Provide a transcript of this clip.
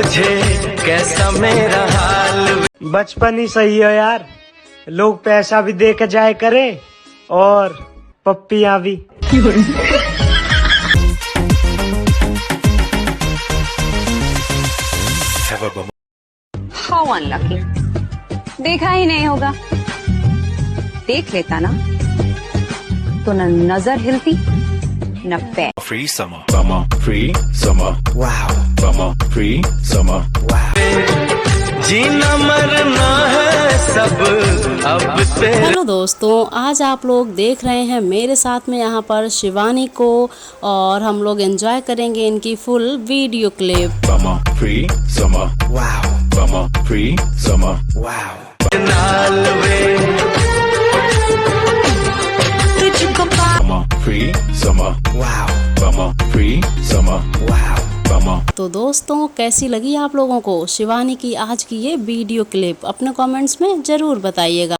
तुझे कैसा मेरा हाल। बचपन ही सही है यार, लोग पैसा भी दे के जाए करे और पप्पियां भी। हाउ अनलकी, देखा ही नहीं होगा। देख लेता ना तो न नजर हिलती न पैर। Free summer, summer, free summer, wow, summer, free summer, wow. जीना मरना है सब अब से। हेलो दोस्तों, आज आप लोग देख रहे हैं मेरे साथ में यहाँ पर शिवानी को, और हम लोग एंजॉय करेंगे इनकी full video clip. Summer, free summer, wow, summer, free summer, wow. Summer, free summer, wow, summer, free summer, wow, summer. तो दोस्तों, कैसी लगी आप लोगों को शिवानी की आज की ये वीडियो क्लिप? अपने कमेंट्स में जरूर बताइएगा।